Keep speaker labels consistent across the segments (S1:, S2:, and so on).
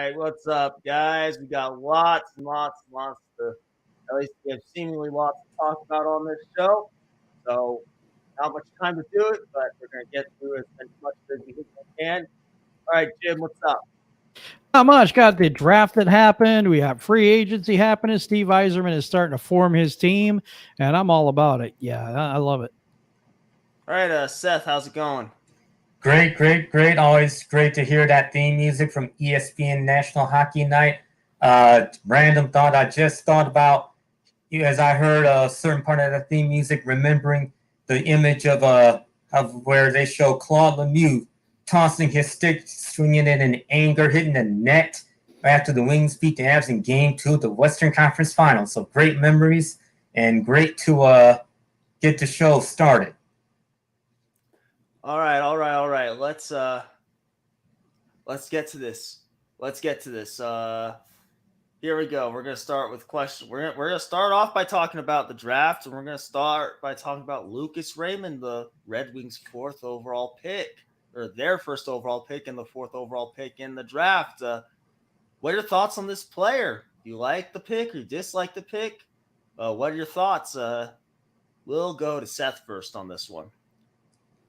S1: right, what's up, guys? We got lots and lots and lots to, at least we have seemingly lots to talk about on this show. So, not much time to do it, but we're going to get through as much as we can. All right, Jim, what's up?
S2: Not much. Got the draft that happened. We have free agency happening. Steve Eiserman is starting to form his team, and I'm all about it. Yeah, I love it.
S1: All right, Seth, how's it going?
S3: Great, great, great. Always great to hear that theme music from ESPN National Hockey Night. Random thought, I just thought about you as I heard a certain part of the theme music, remembering the image of where they show Claude Lemieux tossing his stick, swinging it in anger, hitting the net after the Wings beat the Avs in Game 2 of the Western Conference Finals. So great memories and great to get the show started.
S1: All right. Let's get to this. Here we go. We're gonna start with questions. We're gonna start off by talking about the draft, and we're gonna start by talking about Lucas Raymond, the Red Wings' fourth overall pick, or their first overall pick and the fourth overall pick in the draft. What are your thoughts on this player? Do you like the pick or you dislike the pick? What are your thoughts? We'll go to Seth first on this one.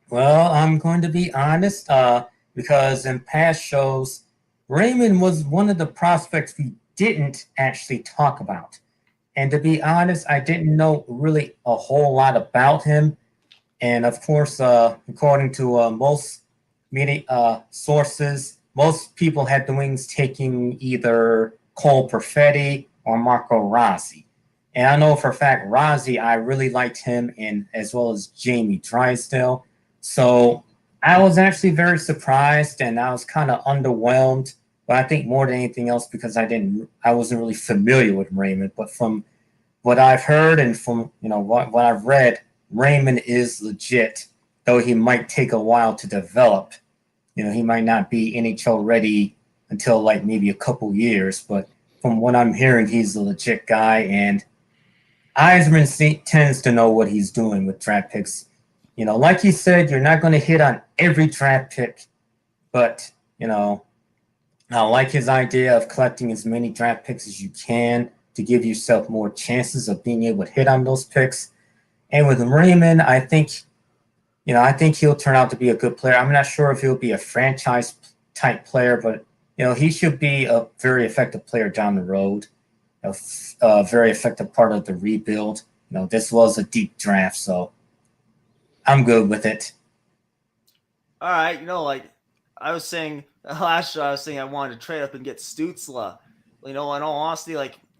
S3: Well, I'm going to be honest, because in past shows, Raymond was one of the prospects we didn't actually talk about. And to be honest, I didn't know really a whole lot about him. And of course, according to most media sources, most people had the Wings taking either Cole Perfetti or Marco Rossi. And I know for a fact, Rossi, I really liked him, and as well as Jamie Drysdale. So I was actually very surprised, and I was kind of underwhelmed. But I think more than anything else because I wasn't really familiar with Raymond. But from what I've heard and from what I've read, Raymond is legit. Though he might take a while to develop. He might not be NHL ready until like maybe a couple years. But from what I'm hearing, he's a legit guy, and Eiserman tends to know what he's doing with draft picks. Like you said, you're not going to hit on every draft pick, but, I like his idea of collecting as many draft picks as you can to give yourself more chances of being able to hit on those picks. And with Raymond, I think he'll turn out to be a good player. I'm not sure if he'll be a franchise type player, but, he should be a very effective player down the road, a very effective part of the rebuild. This was a deep draft, so I'm good with it.
S1: All right, like I was saying last show, I wanted to trade up and get Stützle. In all honesty,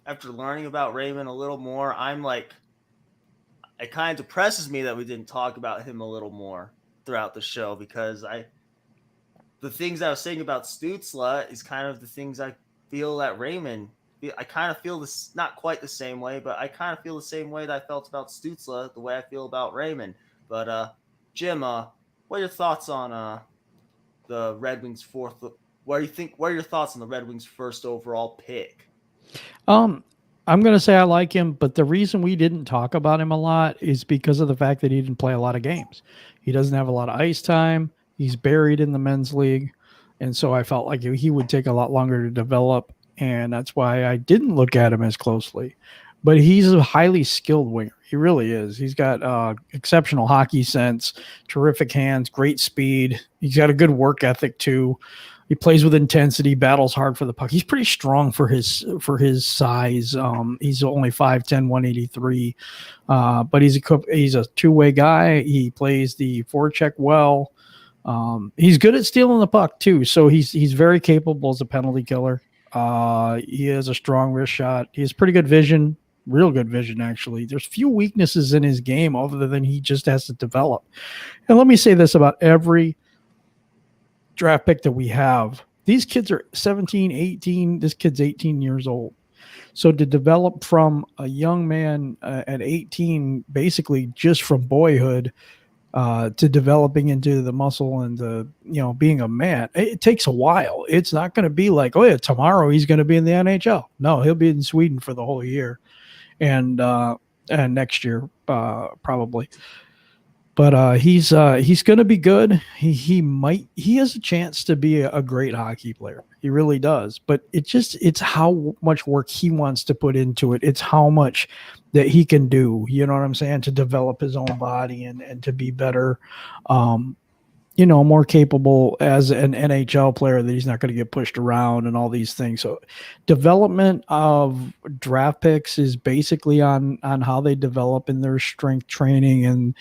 S1: after learning about Raymond a little more, I'm like, it kind of depresses me that we didn't talk about him a little more throughout the show because the things I was saying about Stützle is kind of the things I feel that Raymond. I kind of feel this not quite the same way, but I kind of feel the same way that I felt about Stützle, the way I feel about Raymond. But Jim, what are your thoughts on the Red Wings fourth? What are your thoughts on the Red Wings first overall pick?
S2: I'm going to say I like him, but the reason we didn't talk about him a lot is because of the fact that he didn't play a lot of games. He doesn't have a lot of ice time. He's buried in the men's league. And so I felt like he would take a lot longer to develop. And that's why I didn't look at him as closely. But he's a highly skilled winger. He really is. He's got exceptional hockey sense, terrific hands, great speed. He's got a good work ethic too. He plays with intensity, battles hard for the puck. He's pretty strong for his size. He's only 5'10", 183, but he's a two-way guy. He plays the forecheck well. He's good at stealing the puck too, so he's very capable as a penalty killer. He has a strong wrist shot. He has pretty good vision. Real good vision, actually. There's few weaknesses in his game other than he just has to develop. And let me say this about every draft pick that we have. These kids are 17, 18. This kid's 18 years old. So to develop from a young man at 18, basically just from boyhood to developing into the muscle and the, being a man, it takes a while. It's not going to be like, oh yeah, tomorrow he's going to be in the NHL. No, he'll be in Sweden for the whole year. And next year, probably. But he's going to be good. He has a chance to be a great hockey player. He really does. But it's how much work he wants to put into it. It's how much that he can do. You know what I'm saying? To develop his own body and to be better. More capable as an NHL player, that he's not going to get pushed around and all these things. So development of draft picks is basically on how they develop in their strength training and,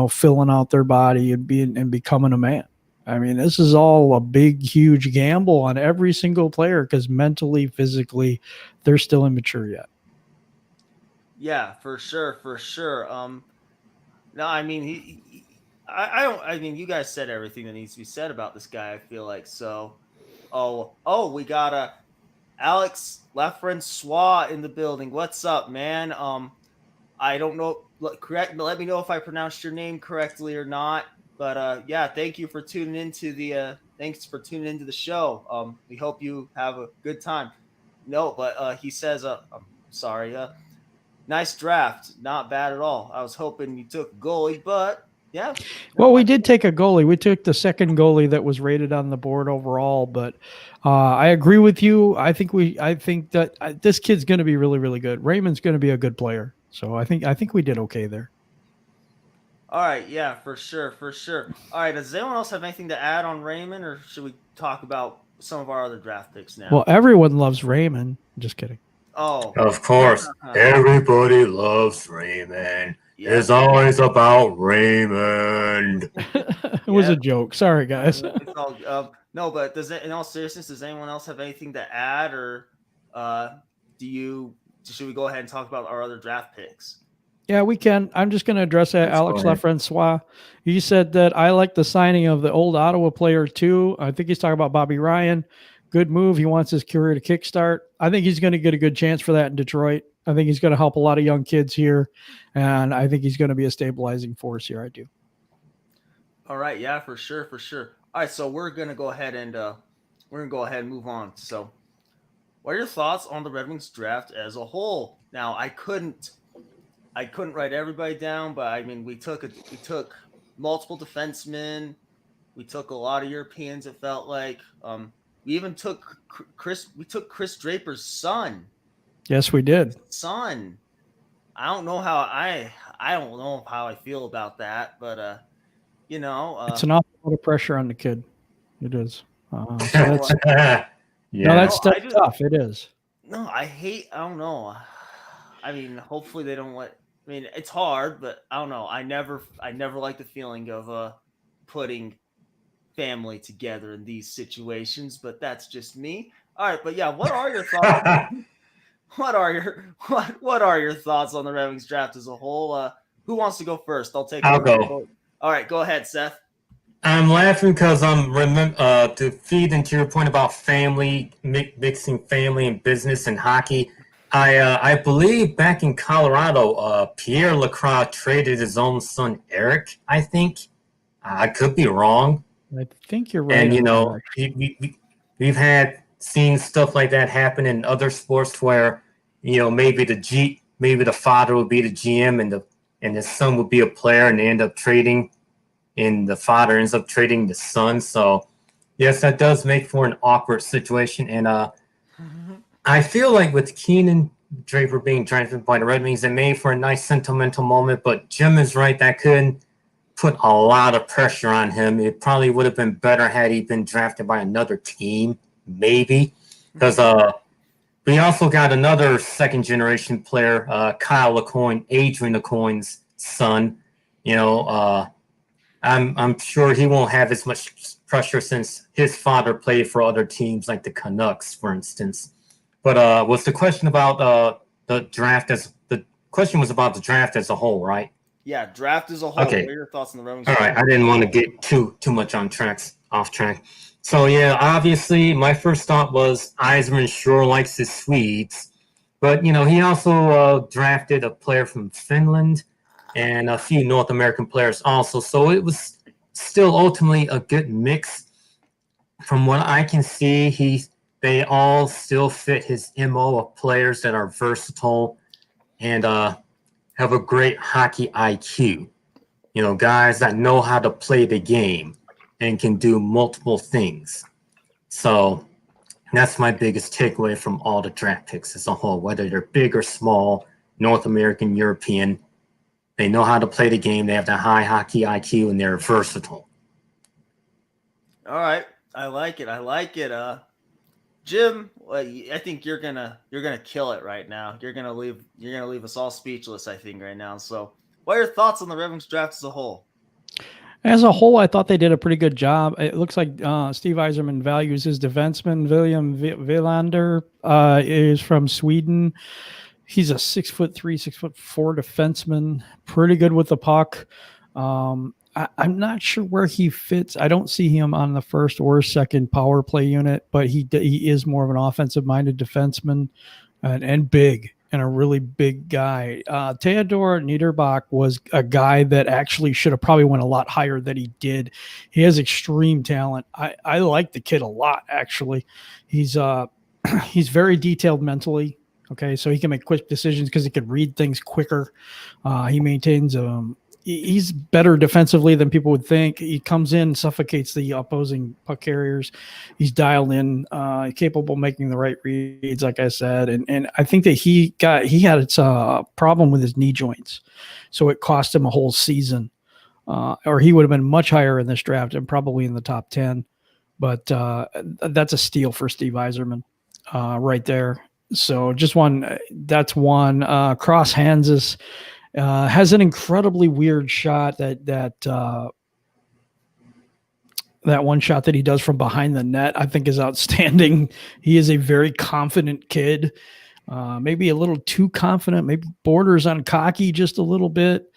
S2: filling out their body and becoming a man. I mean, this is all a big, huge gamble on every single player because mentally, physically, they're still immature yet.
S1: Yeah, for sure. No, I mean, I don't. I mean, you guys said everything that needs to be said about this guy. I feel like so. We got a Alex Lafrancois in the building. What's up, man? I don't know. Let me know if I pronounced your name correctly or not. But yeah, thank you for tuning into the. Thanks for tuning into the show. We hope you have a good time. No, but he says. I'm sorry. Nice draft. Not bad at all. I was hoping you took goalie, but yeah.
S2: Well, we did take a goalie. We took the second goalie that was rated on the board overall, but I agree with you. I think that this kid's going to be really, really good. Raymond's going to be a good player. So I think we did okay there.
S1: All right, yeah, for sure. All right, does anyone else have anything to add on Raymond, or should we talk about some of our other draft picks now?
S2: Well, everyone loves Raymond. Just kidding.
S1: Oh,
S3: of course, everybody loves Raymond. Yeah. It's always about Raymond.
S2: It was a joke. Sorry, guys.
S1: No, but in all seriousness, does anyone else have anything to add, or should we go ahead and talk about our other draft picks?
S2: Yeah, we can. I'm just going to address that. Alex Lafrancois. He said that I like the signing of the old Ottawa player too. I think he's talking about Bobby Ryan. Good move. He wants his career to kickstart. I think he's going to get a good chance for that in Detroit. I think he's going to help a lot of young kids here, and I think he's going to be a stabilizing force here. I do.
S1: All right, yeah, for sure. All right, so we're going to go ahead and move on. So, what are your thoughts on the Red Wings draft as a whole? Now, I couldn't write everybody down, but I mean, we took multiple defensemen. We took a lot of Europeans. It felt like. We even took Chris Draper's son.
S2: Yes, we did.
S1: Son. I don't know how I feel about that, but
S2: it's an awful lot of pressure on the kid. It is. So that's
S3: yeah.
S2: No, that's tough. It is.
S1: No, I don't know. I mean, hopefully they don't let. I mean, it's hard, but I don't know. I never like the feeling of putting family together in these situations, but that's just me. All right, but yeah, what are your thoughts? what are your thoughts on the Red Wings draft as a whole? Who wants to go first?
S3: I'll go.
S1: All right, go ahead, Seth.
S3: I'm laughing because I'm to feed into your point about family, mixing family and business and hockey. I believe back in Colorado, Pierre Lacroix traded his own son Eric. I think I could be wrong.
S2: I think you're right.
S3: And we've had seen stuff like that happen in other sports where maybe the father would be the GM and the son would be a player, and they end up trading, and the father ends up trading the son. So yes, that does make for an awkward situation. And I feel like with Keenan Draper being drafted by the Red Wings, it made for a nice sentimental moment. But Jim is right, that could put a lot of pressure on him. It probably would have been better had he been drafted by another team, maybe. Because we also got another second-generation player, Kyle LaCoin, Adrian LaCoin's son. I'm sure he won't have as much pressure since his father played for other teams like the Canucks, for instance. But was the question about the draft the question was about the draft as a whole, right?
S1: Yeah, draft as a whole.
S3: Okay.
S1: What are your thoughts on the Red Wings?
S3: All right, I didn't want to get too much off track. So yeah, obviously my first thought was Eisman sure likes his Swedes, but he also drafted a player from Finland and a few North American players also. So it was still ultimately a good mix. From what I can see, they all still fit his MO of players that are versatile and have a great hockey IQ. guys that know how to play the game and can do multiple things. So that's my biggest takeaway from all the draft picks as a whole, whether they're big or small, North American, European. They know how to play the game. They have the high hockey IQ, and they're versatile.
S1: All right, I like it. Jim, I think you're gonna kill it right now. You're gonna leave us all speechless, I think, right now. So, what are your thoughts on the Ravens draft as a whole?
S2: As a whole, I thought they did a pretty good job. It looks like Steve Yzerman values his defenseman. William Wilander is from Sweden. He's a 6'3", 6'4" defenseman. Pretty good with the puck. I'm not sure where he fits. I don't see him on the first or second power play unit, but he is more of an offensive-minded defenseman and big. And a really big guy. Theodor Niederbach was a guy that actually should have probably went a lot higher than he did. He has extreme talent. I like the kid a lot, actually. He's very detailed mentally. Okay, so he can make quick decisions because he can read things quicker. He maintains he's better defensively than people would think. He comes in, suffocates the opposing puck carriers. He's dialed in, capable of making the right reads, like I said. And I think that he had a problem with his knee joints. So it cost him a whole season. Or he would have been much higher in this draft and probably in the top 10. But that's a steal for Steve Yzerman right there. So that's one. Cross Hanses has an incredibly weird shot that one shot that he does from behind the net, I think, is outstanding. He is a very confident kid, maybe a little too confident, maybe borders on cocky just a little bit.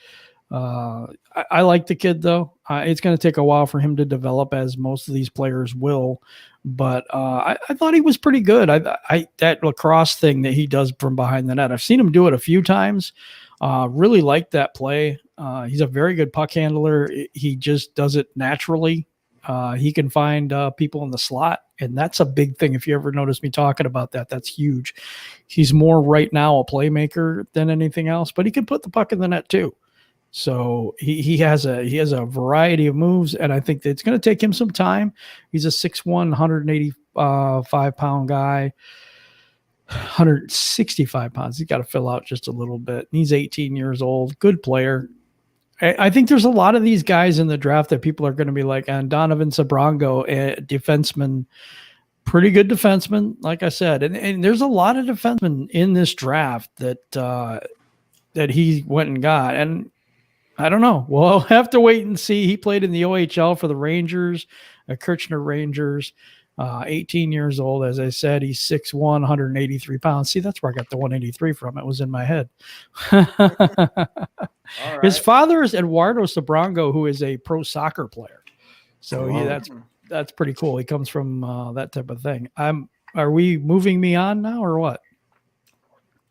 S2: I like the kid, though. It's going to take a while for him to develop, as most of these players will. But I thought he was pretty good. That lacrosse thing that he does from behind the net, I've seen him do it a few times. Really liked that play. He's a very good puck handler. He just does it naturally. He can find people in the slot, and that's a big thing. If you ever notice me talking about that, that's huge. He's more right now a playmaker than anything else, but he can put the puck in the net too. So he has a variety of moves, and I think that it's going to take him some time. He's a 6'1", 185-pound guy. 165 pounds. He's got to fill out just a little bit. He's 18 years old. Good player. I think there's a lot of these guys in the draft that people are going to be like, and Donovan Sabrango, a defenseman, pretty good defenseman, like I said. And there's a lot of defensemen in this draft that he went and got. And I don't know. We'll have to wait and see. He played in the OHL for the Rangers, Kirchner Rangers. 18 years old. As I said, he's 6'1", 183 pounds. See, that's where I got the 183 from. It was in my head.
S1: Right.
S2: His father is Eduardo Sabrango, who is a pro soccer player. So that's pretty cool. He comes from that type of thing. Are we moving me on now or what?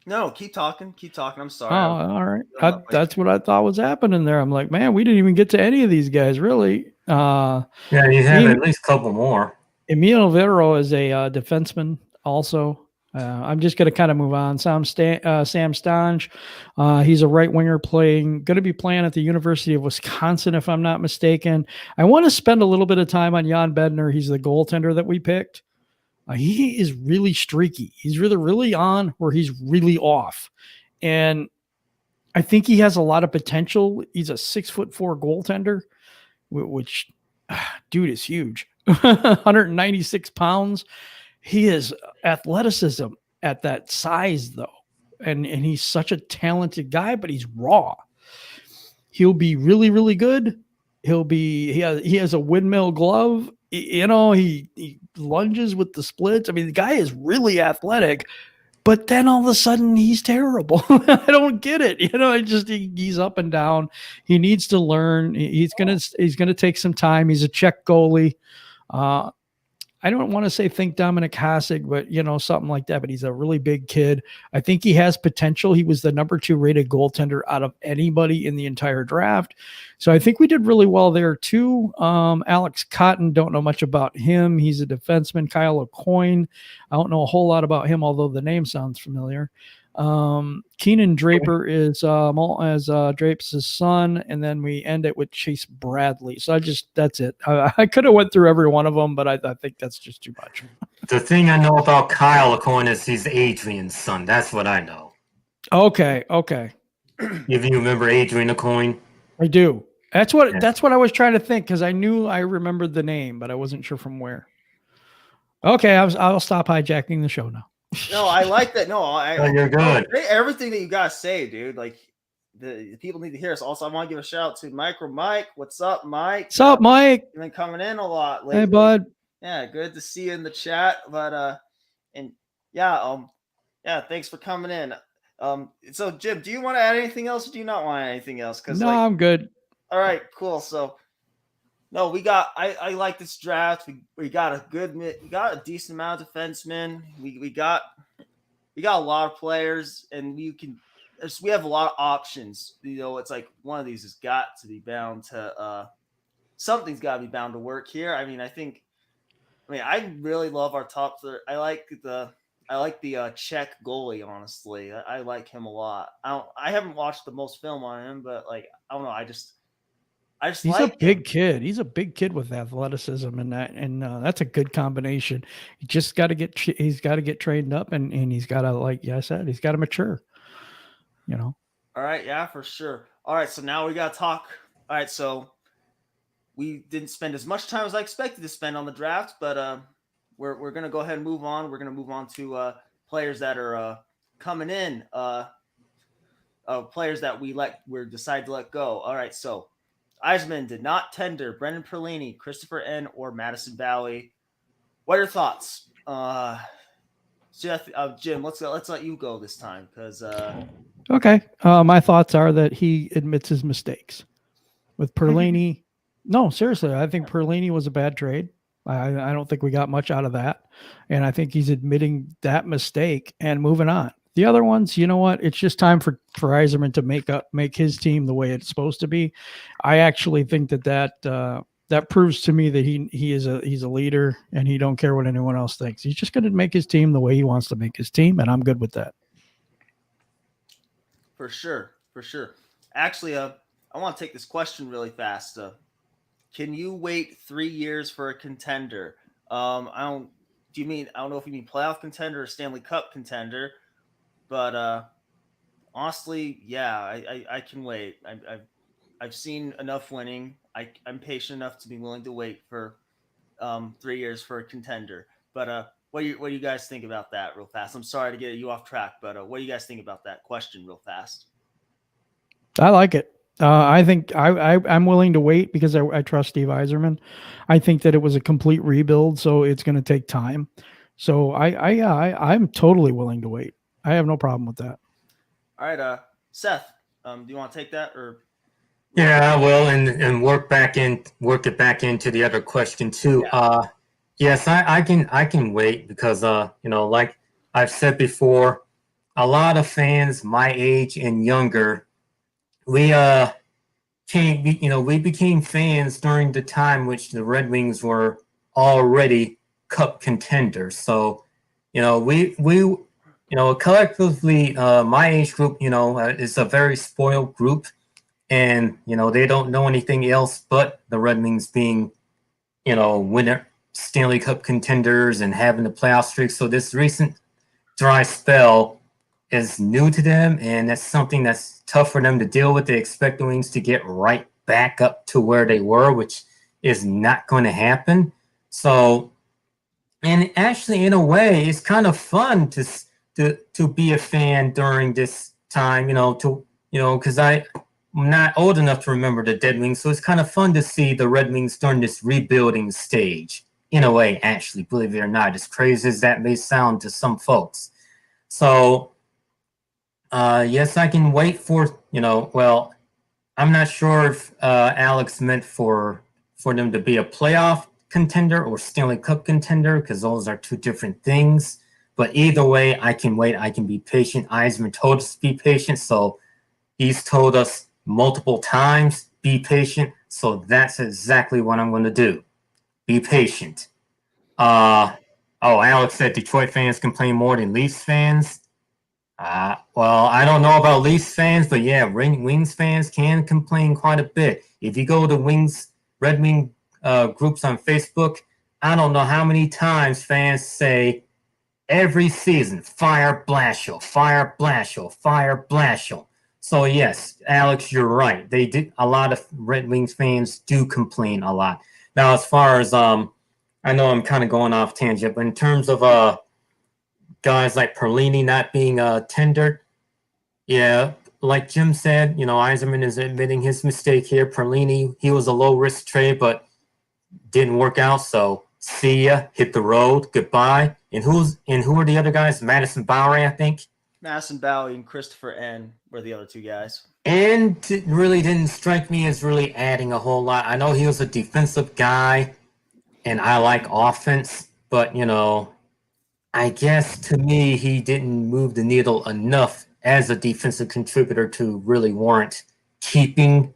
S1: No, keep talking. I'm sorry.
S2: Oh, all right. That's what I thought was happening there. I'm like, man, we didn't even get to any of these guys, really.
S3: Yeah, you have at least a couple more.
S2: Emil Vero is a defenseman also. I'm just going to kind of move on. Sam Stange, he's a right winger going to be playing at the University of Wisconsin, if I'm not mistaken. I want to spend a little bit of time on Jan Bednar. He's the goaltender that we picked. He is really streaky. He's really, really on or he's really off. And I think he has a lot of potential. He's a 6'4" goaltender, which dude is huge. 196 pounds. He is athleticism at that size, though. And he's such a talented guy, but he's raw. He'll be really, really good. He has a windmill glove. He lunges with the splits. I mean, the guy is really athletic, but then all of a sudden he's terrible. I don't get it. He's up and down. He needs to learn. He's gonna take some time. He's a Czech goalie. I don't want to say think Dominic Hasek, but something like that. But he's a really big kid. I think he has potential. He was the number 2 rated goaltender out of anybody in the entire draft. So I think we did really well there too. Alex Cotton, don't know much about him. He's a defenseman. Kyle Aucoin, I don't know a whole lot about him, although the name sounds familiar. Keenan Draper is Drapes' son, and then we end it with Chase Bradley. So that's it. I could have went through every one of them, but I think that's just too much.
S3: The thing I know about Kyle Coin is he's Adrian's son. That's what I know.
S2: Okay.
S3: If you remember Adrian Coin.
S2: I do. That's what I was trying to think, because I knew I remembered the name, but I wasn't sure from where. Okay, I'll stop hijacking the show now.
S1: No, I like that. No,
S3: you're good.
S1: Everything that you guys say, dude. Like the people need to hear us. Also, I want to give a shout out to Micro Mike. What's up, Mike?
S2: What's up, Mike?
S1: You've been coming in a lot lately.
S2: Hey, bud.
S1: Yeah, good to see you in the chat. But and yeah, thanks for coming in. So Jim, do you want to add anything else, or do you not want anything else?
S2: No, I'm good.
S1: All right, cool. So no, I like this draft. We got a decent amount of defensemen. We got a lot of players, and we have a lot of options. It's like one of these has got to be bound to something's got to be bound to work here. I really love our top third. I like the Czech goalie. Honestly, I like him a lot. I haven't watched the most film on him, but I don't know. I just
S2: he's a big kid. He's a big kid with athleticism, and that's a good combination. He just got to get trained up, and he's got to, like I said, he's got to mature. All
S1: right, yeah, for sure. All right, so now we got to talk. All right, so we didn't spend as much time as I expected to spend on the draft, but we're gonna go ahead and move on. We're gonna move on to players that are coming in, players that we're decided to let go. All right, so Eisman did not tender Brendan Perlini, Christopher N., or Madison Valley. What are your thoughts? Jim, let's let you go this time, because
S2: okay. My thoughts are that he admits his mistakes. With Perlini, no, seriously, I think Perlini was a bad trade. I don't think we got much out of that, and I think he's admitting that mistake and moving on. The other ones, you know what? It's just time for Yzerman to make his team the way it's supposed to be. I actually think that proves to me that he's a leader, and he don't care what anyone else thinks. He's just going to make his team the way he wants to make his team, and I'm good with that.
S1: For sure. Actually, I want to take this question really fast. Can you wait 3 years for a contender? I don't know if you mean playoff contender or Stanley Cup contender. But honestly, yeah, I can wait. I've seen enough winning. I'm patient enough to be willing to wait for 3 years for a contender. But what do you guys think about that real fast? I'm sorry to get you off track, but what do you guys think about that question real fast?
S2: I like it. I think I'm willing to wait because I trust Steve Yzerman. I think that it was a complete rebuild, so it's going to take time. So I'm totally willing to wait. I have no problem with that.
S1: All right, Seth, do you want to take that, or?
S3: Yeah, I will, and work it back into the other question too. Yeah. Yes, I can wait because like I've said before, a lot of fans my age and younger, we became fans during the time which the Red Wings were already Cup contenders. So, we collectively, my age group, is a very spoiled group, and they don't know anything else but the Red Wings being, winner Stanley Cup contenders and having the playoff streak. So this recent dry spell is new to them, and that's something that's tough for them to deal with. They expect the Wings to get right back up to where they were, which is not going to happen. So, and actually, in a way, it's kind of fun to be a fan during this time, because I'm not old enough to remember the Dead Wings, so it's kind of fun to see the Red Wings during this rebuilding stage. In a way, actually, believe it or not, as crazy as that may sound to some folks. So, yes, I can wait for, well, I'm not sure if Alex meant for them to be a playoff contender or Stanley Cup contender, because those are two different things. But either way, I can wait. I can be patient. Yzerman told us to be patient, so he's told us multiple times, be patient. So that's exactly what I'm going to do. Be patient. Alex said Detroit fans complain more than Leafs fans. Well, I don't know about Leafs fans, but yeah, Wings fans can complain quite a bit. If you go to Red Wing groups on Facebook, I don't know how many times fans say every season, fire Blashill, fire Blashill, fire Blashill. So yes, Alex, you're right. They did. A lot of Red Wings fans do complain a lot. Now, as far as I know I'm kind of going off tangent, but in terms of guys like Perlini not being tendered, yeah, like Jim said, Yzerman is admitting his mistake here. Perlini, he was a low risk trade, but didn't work out. So see ya, hit the road, goodbye. And who are the other guys? Madison Bowery, I think.
S1: Madison Bowie and Christopher N were the other two guys.
S3: And it really didn't strike me as really adding a whole lot. I know he was a defensive guy, and I like offense, but I guess to me he didn't move the needle enough as a defensive contributor to really warrant keeping,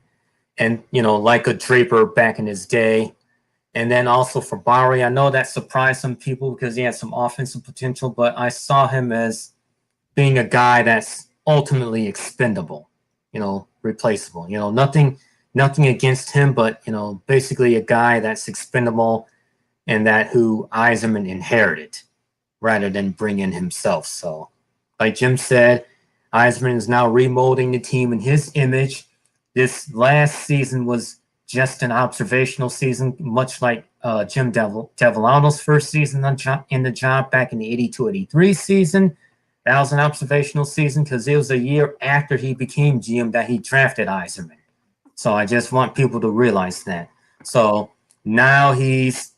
S3: and like a Draper back in his day. And then also for Bowery, I know that surprised some people because he had some offensive potential, but I saw him as being a guy that's ultimately expendable, replaceable. Nothing against him, but basically a guy that's expendable, and that who Yzerman inherited rather than bring in himself. So, like Jim said, Yzerman is now remolding the team in his image. This last season was just an observational season, much like Jim Devellano's first season in the job back in the 82-83 season. That was an observational season because it was a year after he became GM that he drafted Yzerman. So I just want people to realize that. So now he's,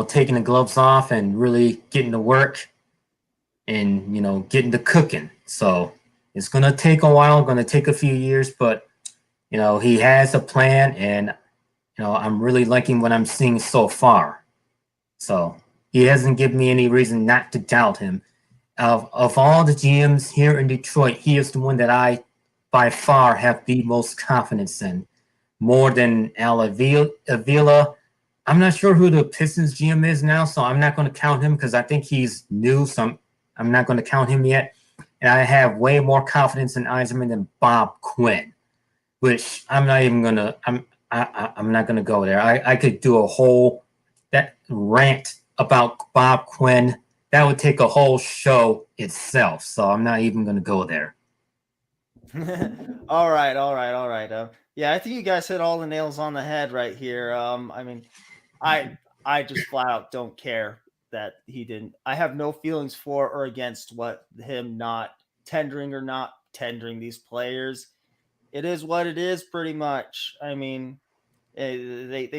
S3: taking the gloves off and really getting to work and, getting to cooking. So it's going to take a while, going to take a few years, but, he has a plan, and, I'm really liking what I'm seeing so far. So he hasn't given me any reason not to doubt him. Of all the GMs here in Detroit, he is the one that I, by far, have the most confidence in, more than Al Avila. I'm not sure who the Pistons GM is now, so I'm not going to count him because I think he's new, so I'm not going to count him yet. And I have way more confidence in Yzerman than Bob Quinn, which I'm not even going to. I'm not going to go there. I could do a whole rant about Bob Quinn. That would take a whole show itself, so I'm not even going to go there.
S1: All right. Yeah, I think you guys hit all the nails on the head right here. I just flat out don't care that he didn't. I have no feelings for or against him not tendering or not tendering these players. It is what it is, pretty much. They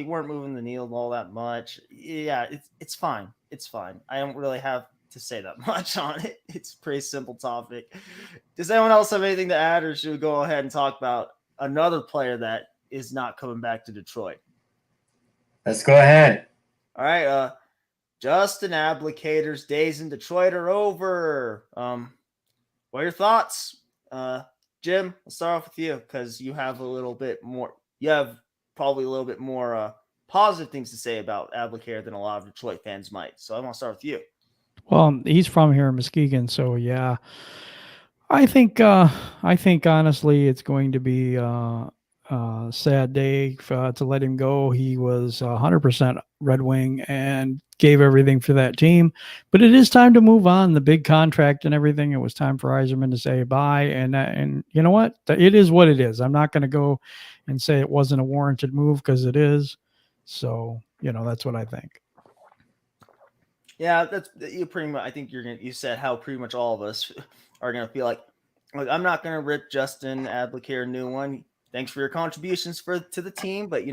S1: weren't moving the needle all that much. Yeah, it's fine. It's fine. I don't really have to say that much on it. It's a pretty simple topic. Does anyone else have anything to add, or should we go ahead and talk about another player that is not coming back to Detroit?
S3: Let's go ahead.
S1: All right. Justin Abdicator's days in Detroit are over. What are your thoughts? Jim, let's start off with you because you have a little bit more. You have probably a little bit more positive things to say about Abdicator than a lot of Detroit fans might. So I'm gonna start with you.
S2: Well, he's from here in Muskegon, so yeah. I think honestly, it's going to be a sad day to let him go. He was 100% Red Wing and gave everything for that team. But it is time to move on. The big contract and everything. It was time for Yzerman to say bye. And you know what? It is what it is. I'm not going to go and say it wasn't a warranted move because it is. So that's what I think.
S1: Yeah, that's you pretty much. I think you said how pretty much all of us are gonna feel like I'm not gonna rip Justin Abdicator a new one. Thanks for your contributions to the team, but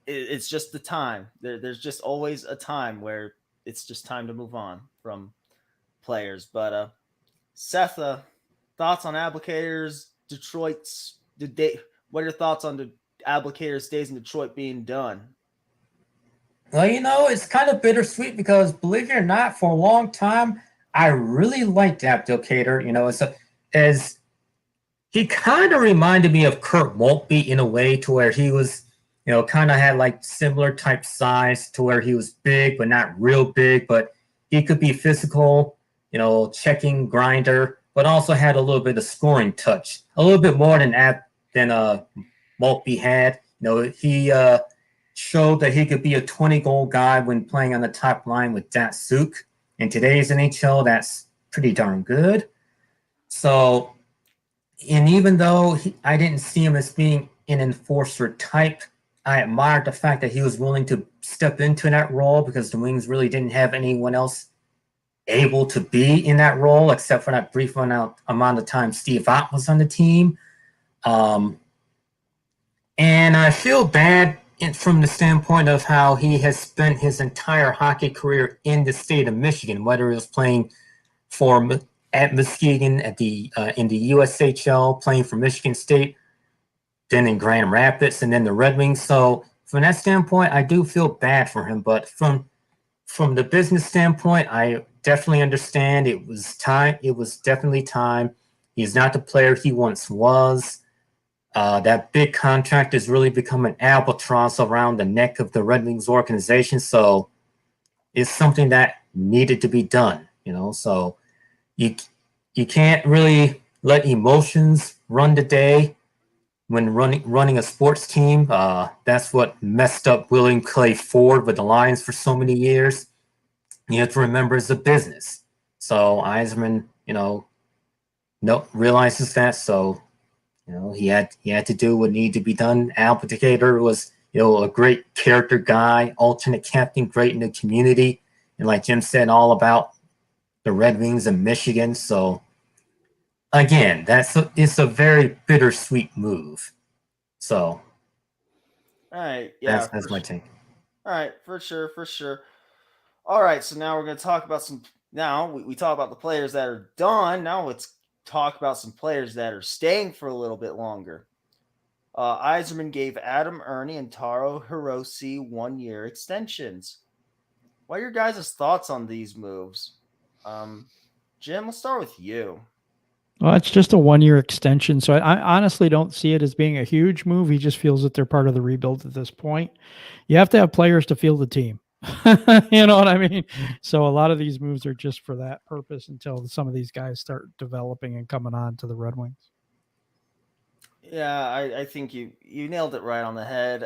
S1: it's just the time. There's just always a time where it's just time to move on from players. But Seth, thoughts on Abdicator's Detroit's what are your thoughts on the Abdicator's days in Detroit being done?
S3: Well, it's kind of bittersweet because, believe it or not, for a long time, I really liked Abdicator. As he kind of reminded me of Kurt Maltby in a way, to where he was, kind of had like similar type size, to where he was big but not real big, but he could be physical. checking grinder, but also had a little bit of scoring touch, a little bit more than Maltby had. He showed that he could be a 20-goal guy when playing on the top line with Datsuk. In today's NHL, that's pretty darn good. So, and even though I didn't see him as being an enforcer type, I admired the fact that he was willing to step into that role because the Wings really didn't have anyone else able to be in that role except for that brief amount of time Steve Ott was on the team. And I feel bad from the standpoint of how he has spent his entire hockey career in the state of Michigan, whether it was playing at Muskegon in the USHL, playing for Michigan State, then in Grand Rapids, and then the Red Wings. So from that standpoint, I do feel bad for him. But from the business standpoint, I definitely understand it was time. It was definitely time. He's not the player he once was. That big contract has really become an albatross around the neck of the Red Wings organization. So it's something that needed to be done, so you can't really let emotions run the day when running a sports team. That's what messed up William Clay Ford with the Lions for so many years. You have to remember it's a business. So Yzerman, realizes that. So, he had to do what needed to be done. Al Piticator was, a great character guy, alternate captain, great in the community. And like Jim said, all about the Red Wings of Michigan. So again, it's a very bittersweet move. So,
S1: all right, yeah,
S3: that's my take.
S1: All right, for sure. All right, so now we're going to talk about some. Now we talk about the players that are done. Now let's talk about some players that are staying for a little bit longer. Yzerman gave Adam Ernie and Taro Hirose 1-year extensions. What are your guys' thoughts on these moves? Jim, let's start with you.
S2: Well, it's just a 1-year extension, so I honestly don't see it as being a huge move. He just feels that they're part of the rebuild at this point. You have to have players to field the team. You know what I mean? So a lot of these moves are just for that purpose until some of these guys start developing and coming on to the Red Wings.
S1: Yeah, I think you nailed it right on the head.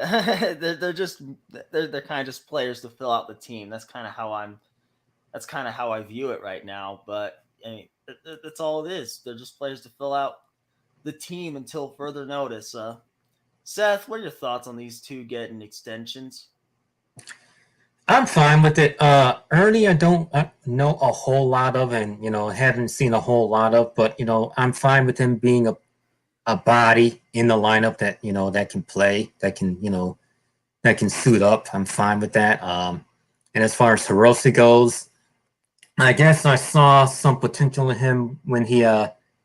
S1: they're kind of just players to fill out the team. That's kind of how I view it right now. But I mean, that's all it is. They're just players to fill out the team until further notice. Seth, what are your thoughts on these two getting extensions?
S3: I'm fine with it. Ernie, I don't know a whole lot of, and haven't seen a whole lot of, but I'm fine with him being a body in the lineup that that can play, that can suit up. I'm fine with that. And as far as Hirose goes, I guess I saw some potential in him when he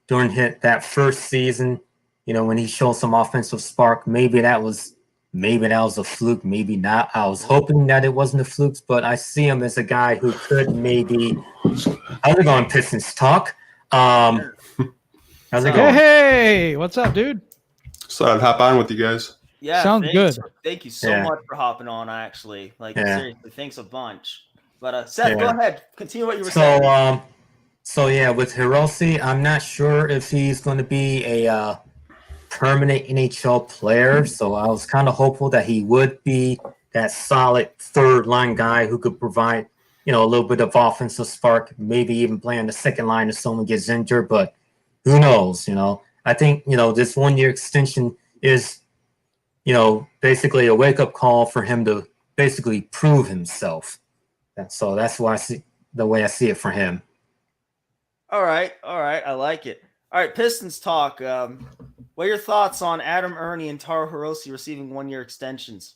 S3: during that first season. When he showed some offensive spark. Maybe that was a fluke, maybe not. I was hoping that it wasn't a fluke, but I see him as a guy who could maybe. How's it going, Pistons talk? How's it going?
S2: Hey, what's up, dude?
S4: So I'd hop on with you guys.
S1: Yeah,
S2: sounds good.
S1: Thank you so much for hopping on. Actually, seriously, thanks a bunch. But Seth, go ahead, continue what you were saying.
S3: So with Hirose, I'm not sure if he's going to be a permanent NHL player. So I was kind of hopeful that he would be that solid third line guy who could provide, a little bit of offensive spark, maybe even play on the second line if someone gets injured. But who knows? I think this 1-year extension is, basically a wake up call for him to basically prove himself. So that's why the way I see it for him.
S1: All right, I like it. All right, Pistons talk. What are your thoughts on Adam Ernie and Taro Hirose receiving 1-year extensions?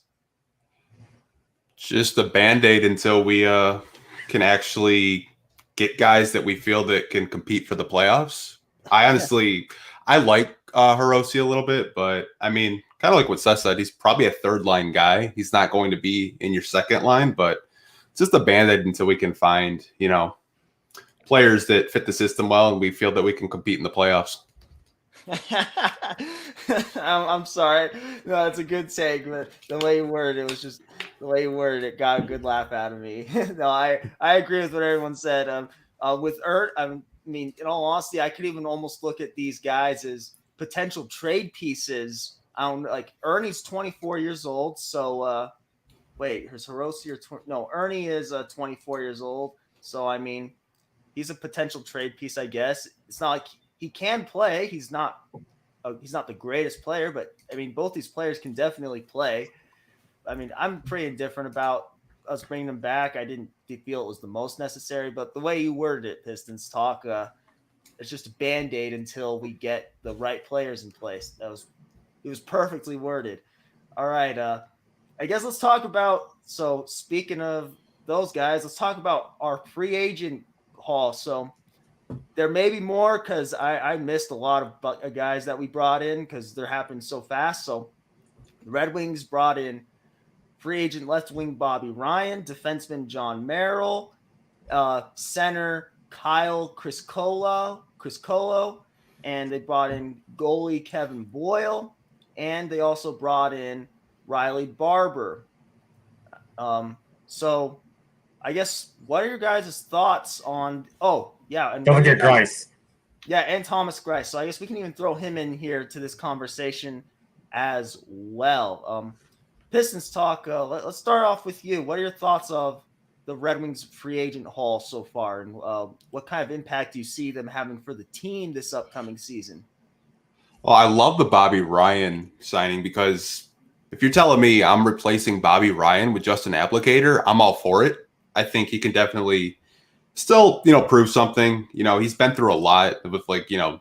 S4: Just a Band-Aid until we can actually get guys that we feel that can compete for the playoffs. I like Hirose a little bit, but I mean, kind of like what Seth said, he's probably a third line guy. He's not going to be in your second line, but it's just a Band-Aid until we can find, players that fit the system well and we feel that we can compete in the playoffs.
S1: I'm sorry. No, it's a good take, but the way you worded it got a good laugh out of me. No, I agree with what everyone said. With I mean, in all honesty, I could even almost look at these guys as potential trade pieces. I don't like Ernie's 24 years old. So wait, is Hiroshi or no? Ernie is 24 years old. So I mean, he's a potential trade piece, I guess. It's not like he can play. He's not the greatest player, but I mean, both these players can definitely play. I mean, I'm pretty indifferent about us bringing them back. I didn't feel it was the most necessary, but the way you worded it, Pistons talk, it's just a band-aid until we get the right players in place. It was perfectly worded. All right, I guess let's talk about. So speaking of those guys, let's talk about our free agent haul. So there may be more because I missed a lot of guys that we brought in because they're happening so fast. So the Red Wings brought in free agent left wing Bobby Ryan, defenseman John Merrill, center Kyle Criscolo, and they brought in goalie Kevin Boyle, and they also brought in Riley Barber. So I guess what are your guys' thoughts on? Oh yeah, and
S3: Don't forget Grice.
S1: Yeah, and Thomas Grice. So I guess we can even throw him in here to this conversation as well. Pistons talk. Let's start off with you. What are your thoughts of the Red Wings free agent haul so far, and what kind of impact do you see them having for the team this upcoming season?
S4: Well, I love the Bobby Ryan signing because if you're telling me I'm replacing Bobby Ryan with just an applicator, I'm all for it. I think he can definitely still, prove something. He's been through a lot with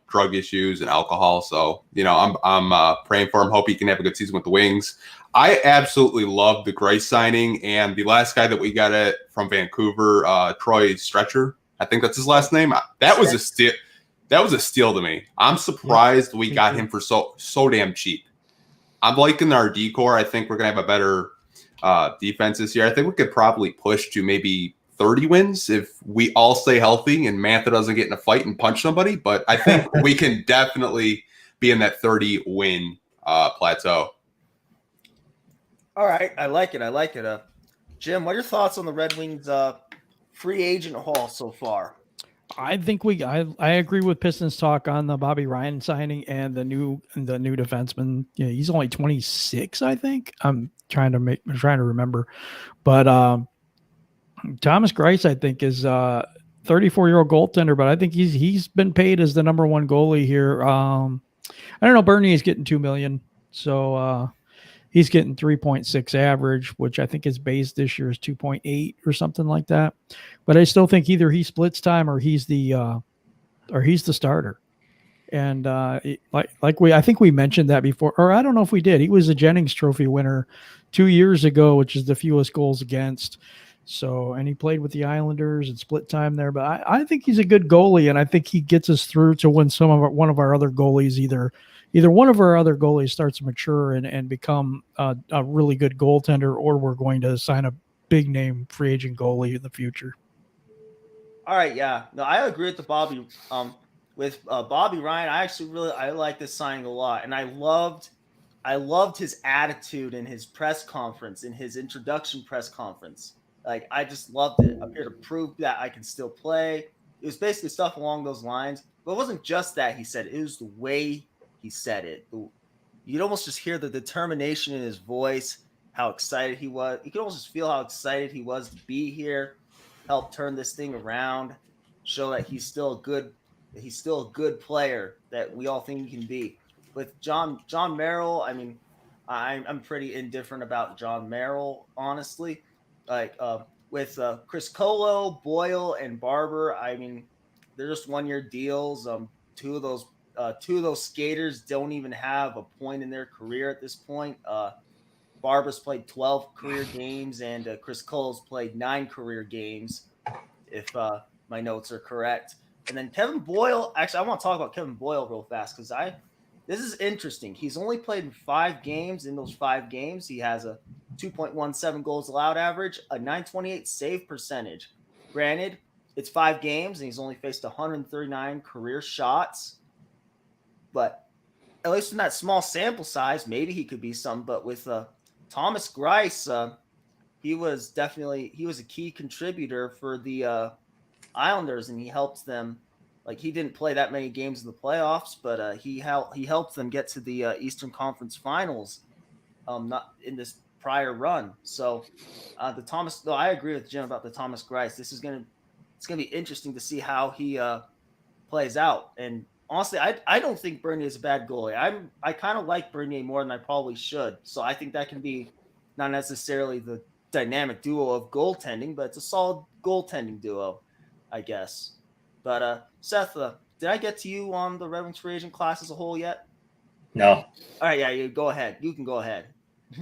S4: drug issues and alcohol. So, I'm praying for him. Hope he can have a good season with the Wings. I absolutely love the Grice signing, and the last guy that we got from Vancouver, Troy Stretcher. I think that's his last name. That was a steal. That was a steal to me. I'm surprised we got him for so damn cheap. I'm liking our decor. I think we're gonna have a better defense this year. I think we could probably push to maybe 30 wins if we all stay healthy and Mantha doesn't get in a fight and punch somebody. But I think we can definitely be in that 30 win plateau.
S1: All right, I like it. Jim, what are your thoughts on the Red Wings free agent haul so far?
S2: I think I agree with Pistons talk on the Bobby Ryan signing and the new defenseman. Yeah, he's only 26, I think. I'm trying to remember, but Thomas Grice, I think, is 34-year-old goaltender, but I think he's been paid as the number one goalie here. I don't know. Bernie is getting $2 million, so he's getting 3.6 average, which I think his base this year is 2.8 or something like that. But I still think either he splits time or he's the starter. And I think we mentioned that before, or I don't know if we did. He was a Jennings Trophy winner 2 years ago, which is the fewest goals against. So, and he played with the Islanders and split time there. But I think he's a good goalie, and I think he gets us through to when one of our other goalies either one of our other goalies starts to mature and become a really good goaltender, or we're going to sign a big name free agent goalie in the future.
S1: All right, yeah, no, I agree with Bobby Ryan. I like this signing a lot, and I loved his attitude in his press conference, in his introduction press conference. Like, I just loved it. I'm here to prove that I can still play. It was basically stuff along those lines, but it wasn't just that he said it. It was the way he said it. You'd almost just hear the determination in his voice, how excited he was. You could almost just feel how excited he was to be here, help turn this thing around, show that he's still a good player that we all think he can be. With John Merrill, I mean, I'm pretty indifferent about John Merrill, honestly. Like with Chris Colo, Boyle, and Barber, I mean, they're just 1-year deals. Two of those skaters don't even have a point in their career at this point. Barber's played 12 career games, and Chris Colo's played 9 career games, if my notes are correct. And then Kevin Boyle, actually, I want to talk about Kevin Boyle real fast because this is interesting. He's only played in 5 games. In those 5 games, he has a 2.17 goals allowed average, a 928 save percentage. Granted, it's 5 games, and he's only faced 139 career shots. But at least in that small sample size, maybe he could be some. But with Thomas Grice, he was a key contributor for the Islanders, and he helps them. Like, he didn't play that many games in the playoffs, but he helped them get to the Eastern Conference Finals. Not in this prior run. So the Thomas, though, I agree with Jim about the Thomas Greiss. It's gonna be interesting to see how he plays out. And honestly, I don't think Bernier is a bad goalie. I kind of like Bernier more than I probably should. So I think that can be not necessarily the dynamic duo of goaltending, but it's a solid goaltending duo, I guess. But Seth, did I get to you on the Red Wings free agent class as a whole yet?
S3: No.
S1: All right, yeah, you go ahead. You can go ahead.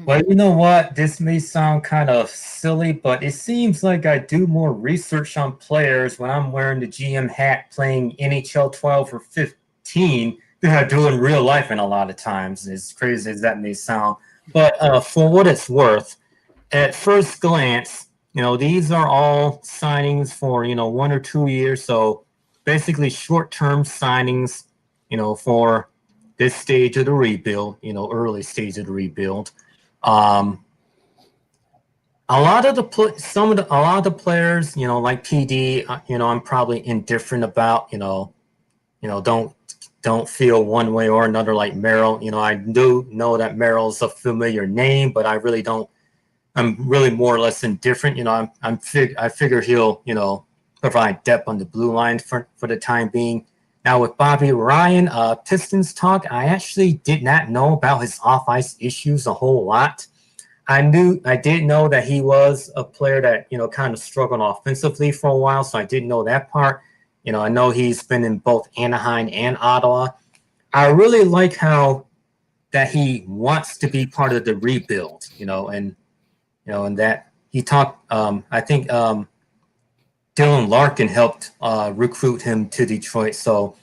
S3: Well, you know what? This may sound kind of silly, but it seems like I do more research on players when I'm wearing the GM hat playing NHL 12 or 15 than I do in real life, and a lot of times, as crazy as that may sound. But for what it's worth, at first glance, these are all signings for, 1 or 2 years. So basically short-term signings, for this stage of the rebuild, early stage of the rebuild. A lot of the players, like PD, I'm probably indifferent about, don't feel one way or another like Merrill. I do know that Merrill's a familiar name, but I really don't. I'm really more or less indifferent. I figure he'll, provide depth on the blue line for the time being. Now with Bobby Ryan, Pistons talk, I actually did not know about his off-ice issues a whole lot. I did know that he was a player that, kind of struggled offensively for a while, so I didn't know that part. I know he's been in both Anaheim and Ottawa. I really like how that he wants to be part of the rebuild, and that he talked, I think Dylan Larkin helped recruit him to Detroit. So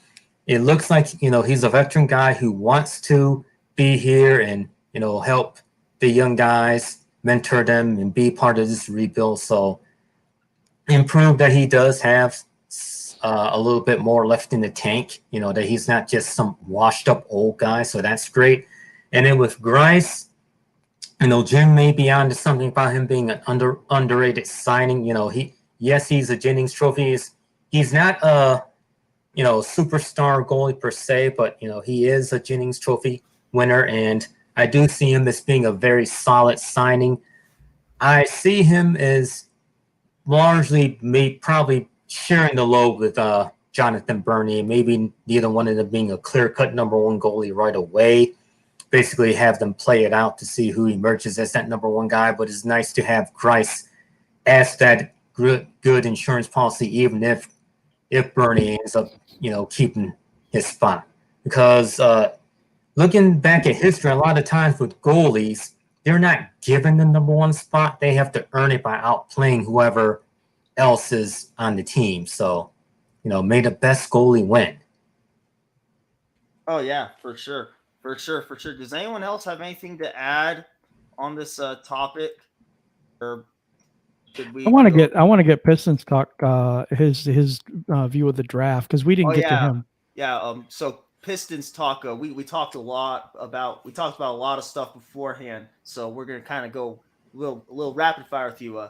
S3: it looks like, he's a veteran guy who wants to be here and, help the young guys, mentor them, and be part of this rebuild. So improve that he does have a little bit more left in the tank, that he's not just some washed up old guy. So that's great. And then with Greiss, Jim may be onto something about him being an underrated signing. He's a Jennings Trophy. He's not a, superstar goalie per se, but, he is a Jennings Trophy winner. And I do see him as being a very solid signing. I see him as largely probably sharing the load with Jonathan Bernier. Maybe neither one of them being a clear-cut number one goalie right away. Basically have them play it out to see who emerges as that number one guy. But it's nice to have Greiss as that good insurance policy, even if Bernier ends up, keeping his spot. Because looking back at history, a lot of times with goalies, they're not given the number one spot. They have to earn it by outplaying whoever else is on the team. So, may the best goalie win.
S1: Oh, yeah, for sure. For sure. Does anyone else have anything to add on this topic? Or should we?
S2: I want to get Pistons talk his view of the draft, because we didn't get to him.
S1: Yeah. So Pistons talk. We talked about a lot of stuff beforehand. So we're gonna kind of go a little rapid fire with you.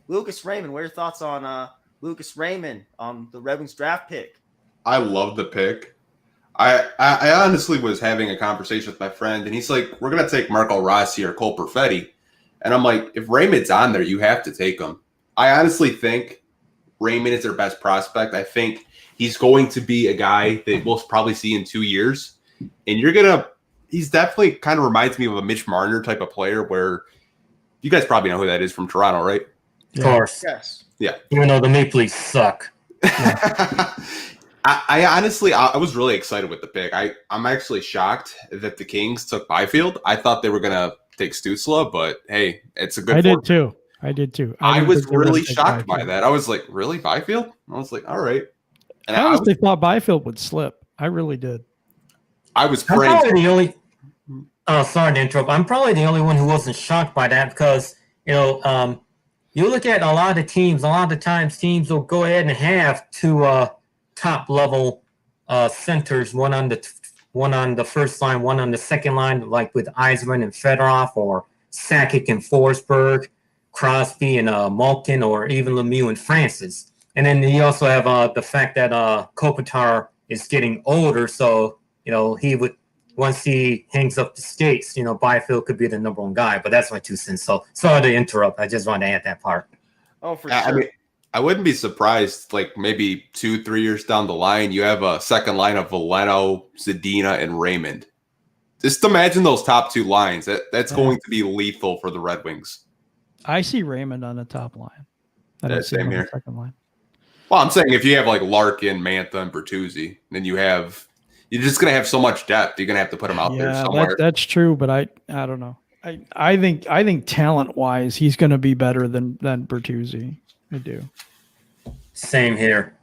S1: Lucas Raymond, what are your thoughts on Lucas Raymond on the Red Wings draft pick?
S4: I love the pick. I honestly was having a conversation with my friend, and he's like, we're going to take Marco Rossi or Cole Perfetti. And I'm like, if Raymond's on there, you have to take him. I honestly think Raymond is their best prospect. I think he's going to be a guy that we'll probably see in 2 years. And he's definitely kind of reminds me of a Mitch Marner type of player, where you guys probably know who that is from Toronto, right?
S3: Of course.
S1: Yes.
S4: Yeah.
S3: Even though the Maple Leafs suck.
S4: Yeah. I honestly, I was really excited with the pick. I'm actually shocked that the Kings took Byfield. I thought they were going to take Stützle, but hey, it's a good
S2: I did too.
S4: I was really shocked by that. I was like, really, Byfield? I was like, all right. And
S2: I honestly thought Byfield would slip. I really did.
S4: I was praying.
S3: Sorry to interrupt. I'm probably the only one who wasn't shocked by that, because, you look at a lot of teams, a lot of times teams will go ahead and have two top level centers, one on the first line, one on the second line, like with Yzerman and Fedorov, or Sakic and Forsberg, Crosby and Malkin, or even Lemieux and Francis. And then you also have the fact that Kopitar is getting older, so he would once he hangs up the skates, Byfield could be the number one guy. But that's my 2 cents. So sorry to interrupt. I just wanted to add that part.
S1: Oh, for
S4: I
S1: sure.
S4: mean, I wouldn't be surprised, like maybe 2-3 years down the line, you have a second line of Veleno, Zadina, and Raymond. Just imagine those top 2 lines. That's going to be lethal for the Red Wings.
S2: I see Raymond on the top line. I don't see him on the second line.
S4: Well, I'm saying if you have like Larkin, Mantha, and Bertuzzi, then you're just going to have so much depth. You're going to have to put him out there somewhere.
S2: That's true, but I don't know. I think talent wise, he's going to be better than Bertuzzi. I do.
S3: Same here.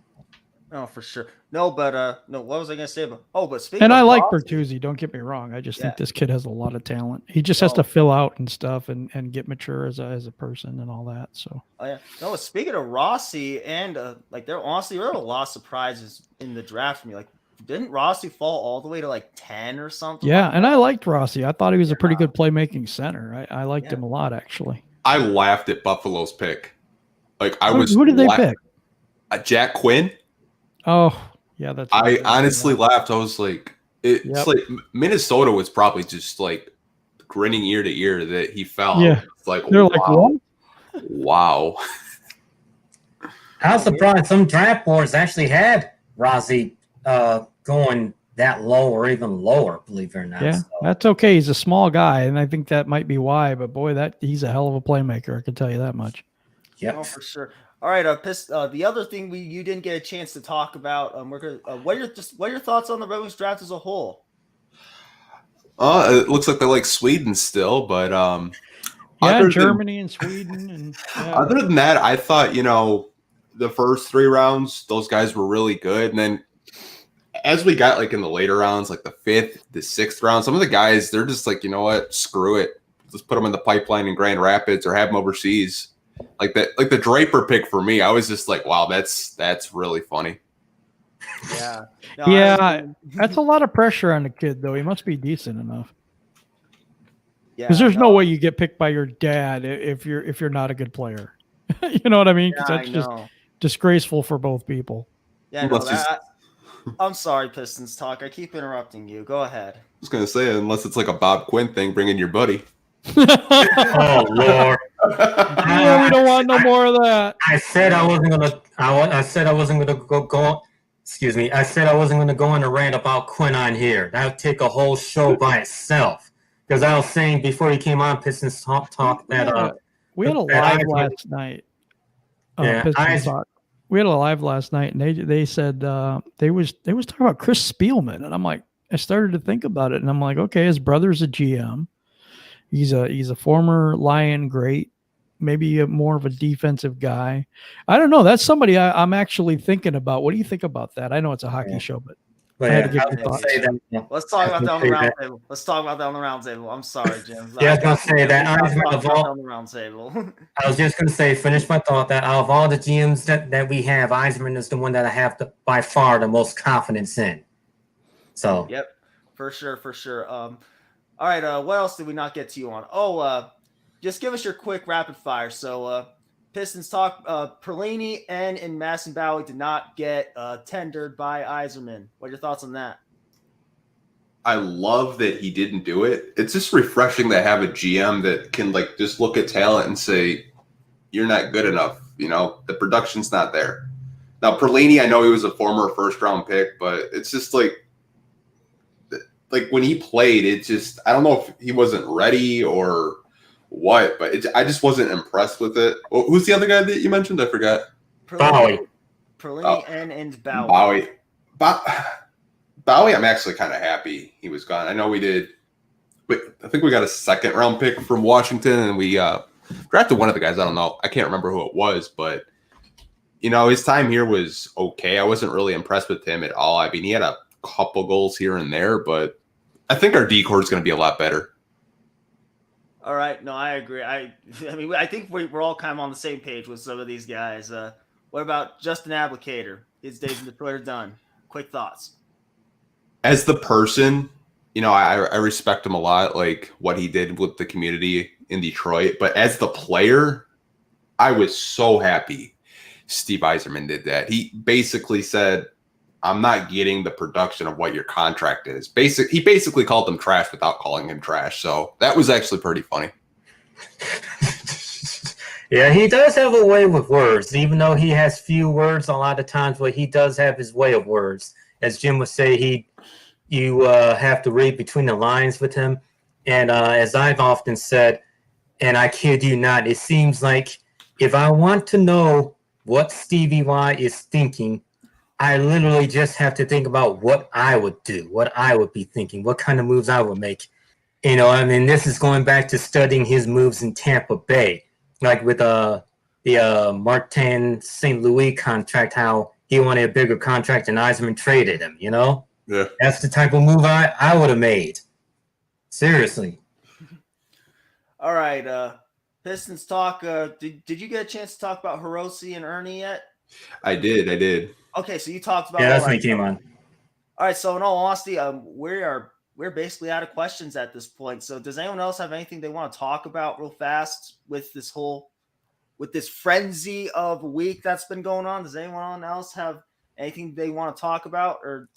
S1: Oh, for sure. No, but no. What was I going to say about? Oh, but speaking.
S2: And
S1: of
S2: I like
S1: Rossi,
S2: Bertuzzi. Don't get me wrong. I just think this kid has a lot of talent. He just has to fill out and stuff and get mature as a person and all that. So.
S1: Oh yeah. No, speaking of Rossi and there were a lot of surprises in the draft for me. Like, didn't Rossi fall all the way to like 10 or something?
S2: Yeah, and I liked Rossi. I thought he was a pretty good playmaking center. I liked him a lot, actually.
S4: I laughed at Buffalo's pick. Like
S2: Who did they pick?
S4: Jack Quinn.
S2: Oh, yeah, that's.
S4: I honestly laughed. I was like, it's like Minnesota was probably just like grinning ear to ear that he fell.
S2: Yeah,
S4: it's like
S2: they're like, what?
S4: Wow.
S3: I was surprised some draft boards actually had Rossi going that low or even lower, believe it or not.
S2: Yeah,
S3: so.
S2: That's okay. He's a small guy, and I think that might be why. But boy, he's a hell of a playmaker. I can tell you that much.
S3: Yeah,
S1: oh, for sure. All right, the other thing you didn't get a chance to talk about. We're gonna. What are your thoughts on the Red Wings draft as a whole?
S4: It looks like they like Sweden still, but
S2: Germany and Sweden. And
S4: other than that, I thought the first 3 rounds those guys were really good, and then as we got like in the later rounds, like the 5th, the 6th round, some of the guys they're just like, you know what, screw it, just put them in the pipeline in Grand Rapids or have them overseas. Like that, like the Draper pick for me, I was just like, wow, that's really funny.
S1: Yeah,
S2: that's a lot of pressure on the kid, though. He must be decent enough.
S1: Yeah,
S2: because there's no way you get picked by your dad if you're not a good player. You know what I mean? Because that's just disgraceful for both people.
S1: Yeah, no, I'm sorry, Pistons talk. I keep interrupting you. Go ahead.
S4: I was gonna say, unless it's like a Bob Quinn thing, bring in your buddy.
S3: Oh Lord!
S2: Yeah, we don't want no more of that.
S3: I said I wasn't gonna. I said I wasn't gonna go. Excuse me. I said I wasn't gonna go on a rant about Quinn on here. That would take a whole show by itself. Because I was saying before he came on, Pistons talk that
S2: we had a live last night. Pistons talk. We had a live last night, and they said they was talking about Chris Spielman, and I'm like, I started to think about it, and I'm like, okay, his brother's a GM. He's a former Lion great, maybe more of a defensive guy. I don't know. That's somebody I'm actually thinking about. What do you think about that? I know it's a hockey show, but I had to get your thoughts.
S1: Let's talk about that on the roundtable. Let's talk about that on the roundtable. I'm sorry, Jim.
S3: Yeah, I was gonna say that
S1: on the roundtable.
S3: I was just gonna say, finish my thought that out of all the GMs that we have, Yzerman is the one that I have by far the most confidence in. So.
S1: Yep, for sure. All right, what else did we not get to you on? Oh, just give us your quick rapid fire. So, Pistons talk, Perlini and Masson Bowie did not get tendered by Yzerman. What are your thoughts on that?
S4: I love that he didn't do it. It's just refreshing to have a GM that can like just look at talent and say, you're not good enough. The production's not there. Now, Perlini, I know he was a former first-round pick, but it's just like when he played, it just, I don't know if he wasn't ready or what, but I just wasn't impressed with it. Who's the other guy that you mentioned? I forgot.
S3: Bowie.
S1: Perlini and Bowie.
S4: Bowie, I'm actually kind of happy he was gone. I know we did. I think we got a 2nd round pick from Washington, and we drafted one of the guys. I don't know. I can't remember who it was, but his time here was okay. I wasn't really impressed with him at all. I mean, he had a couple goals here and there, but I think our D-core is going to be a lot better.
S1: All right. No, I agree. I mean, I think we're all kind of on the same page with some of these guys. What about Justin Applicator? His days in Detroit are done. Quick thoughts.
S4: As the person, I respect him a lot, like what he did with the community in Detroit. But as the player, I was so happy Steve Yzerman did that. He basically said, I'm not getting the production of what your contract is. He basically called them trash without calling him trash. So that was actually pretty funny.
S3: Yeah, he does have a way with words, even though he has few words a lot of times, but he does have his way of words. As Jim would say, you have to read between the lines with him. And as I've often said, and I kid you not, it seems like if I want to know what Stevie Y is thinking, I literally just have to think about what I would do, what I would be thinking, what kind of moves I would make. You know, I mean, this is going back to studying his moves in Tampa Bay, like with the Martin St. Louis contract, how he wanted a bigger contract and Yzerman traded him, you know?
S4: Yeah.
S3: That's the type of move I would have made. Seriously.
S1: All right, Pistons talk. Did you get a chance to talk about Hiroshi and Ernie yet?
S4: I did.
S1: Okay, so you talked about.
S3: Yeah, that's when he came on.
S1: All right, so in all honesty, we're basically out of questions at this point. So does anyone else have anything they want to talk about real fast with this frenzy of a week that's been going on? Does anyone else have anything they want to talk about, or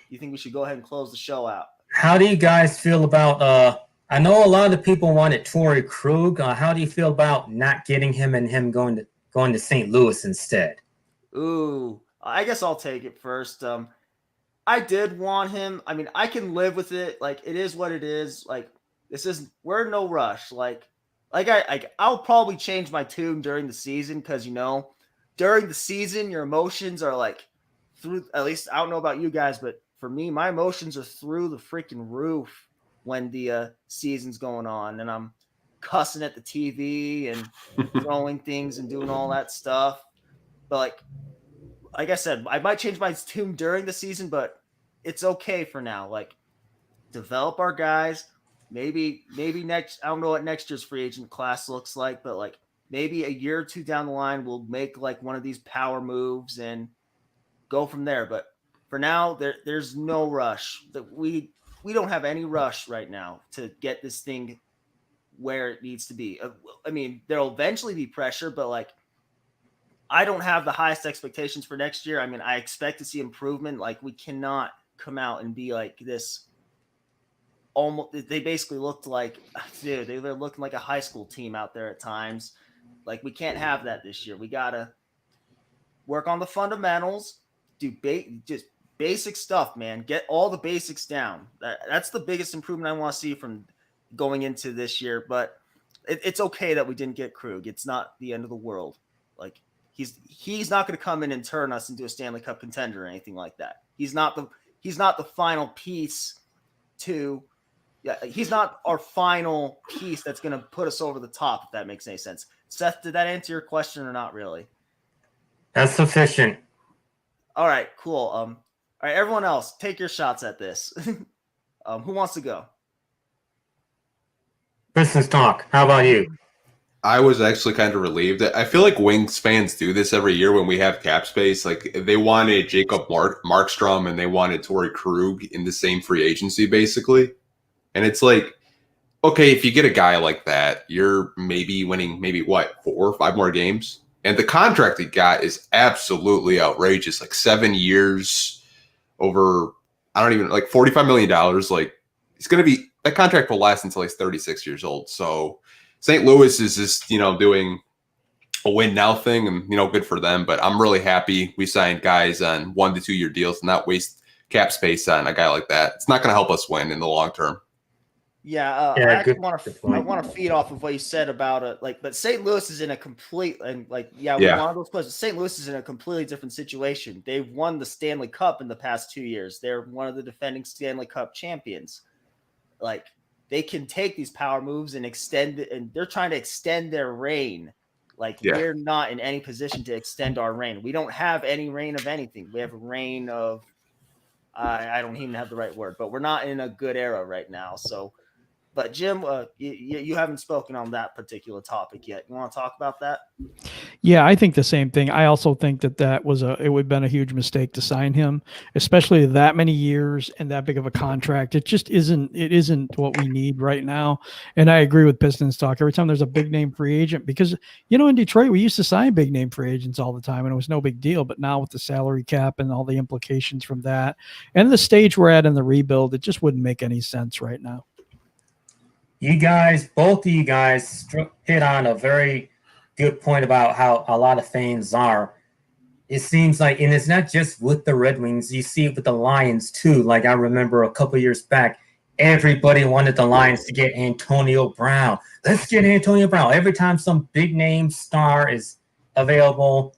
S1: do you think we should go ahead and close the show out?
S3: How do you guys feel about I know a lot of people wanted Torrey Krug. How do you feel about not getting him and him going to St. Louis instead?
S1: Ooh, I guess I'll take it first. I did want him. I mean, I can live with it. Like, it is what it is. Like, we're in no rush. I'll probably change my tune during the season because, during the season, your emotions are like through, at least I don't know about you guys, but for me, my emotions are through the freaking roof when the season's going on, and I'm cussing at the TV and throwing things and doing all that stuff. But like I said, I might change my tune during the season, but it's okay for now. Like, develop our guys. Maybe next, I don't know what next year's free agent class looks like, but like maybe a year or two down the line, we'll make like one of these power moves and go from there. But for now, there's no rush. That we don't have any rush right now to get this thing where it needs to be. I mean, there'll eventually be pressure, but like, I don't have the highest expectations for next year. I mean, I expect to see improvement. Like, we cannot come out and be like this. Almost, they basically looked like, dude, they were looking like a high school team out there at times. Like, we can't have that this year. We gotta work on the fundamentals, do just basic stuff, man. Get all the basics down. That's the biggest improvement I want to see from going into this year. But it's okay that we didn't get Krug. It's not the end of the world. Like, he's not going to come in and turn us into a Stanley Cup contender or anything like that. He's not the final piece to. Yeah, he's not our final piece that's going to put us over the top, if that makes any sense. Seth, did that answer your question or not really?
S3: That's sufficient.
S1: All right, cool. All right, everyone else, take your shots at this. Who wants to go?
S3: Pistons talk. How about you?
S4: I was actually kind of relieved. I feel like Wings fans do this every year when we have cap space. Like, they wanted Jacob Markstrom and they wanted Torrey Krug in the same free agency, basically. And it's like, okay, if you get a guy like that, you're maybe winning 4 or 5 more games. And the contract he got is absolutely outrageous. Like 7 years over, like $45 million. Like, it's going to be, that contract will last until he's 36 years old. So St. Louis is just, doing a win now thing and, good for them. But I'm really happy we signed guys on 1 to 2 year deals and not waste cap space on a guy like that. It's not going to help us win in the long term.
S1: Yeah, I actually want to feed off of what you said about it. Like, but St. Louis is in a complete we want those players. St. Louis is in a completely different situation. They've won the Stanley Cup in the past 2 years. They're one of the defending Stanley Cup champions. Like, they can take these power moves and extend it, and they're trying to extend their reign. Like, we're not in any position to extend our reign. We don't have any reign of anything. We have a reign of I don't even have the right word, but we're not in a good era right now. So. But Jim, you haven't spoken on that particular topic yet. You want to talk about that?
S2: Yeah, I think the same thing. I also think that it would have been a huge mistake to sign him, especially that many years and that big of a contract. It just isn't. It isn't what we need right now. And I agree with Pistons talk. Every time there's a big name free agent, because in Detroit we used to sign big name free agents all the time, and it was no big deal. But now with the salary cap and all the implications from that, and the stage we're at in the rebuild, it just wouldn't make any sense right now.
S3: You guys, both of you guys, hit on a very good point about how a lot of fans are. It seems like, and it's not just with the Red Wings, you see it with the Lions too. Like I remember a couple years back, everybody wanted the Lions to get Antonio Brown. Let's get Antonio Brown. Every time some big name star is available,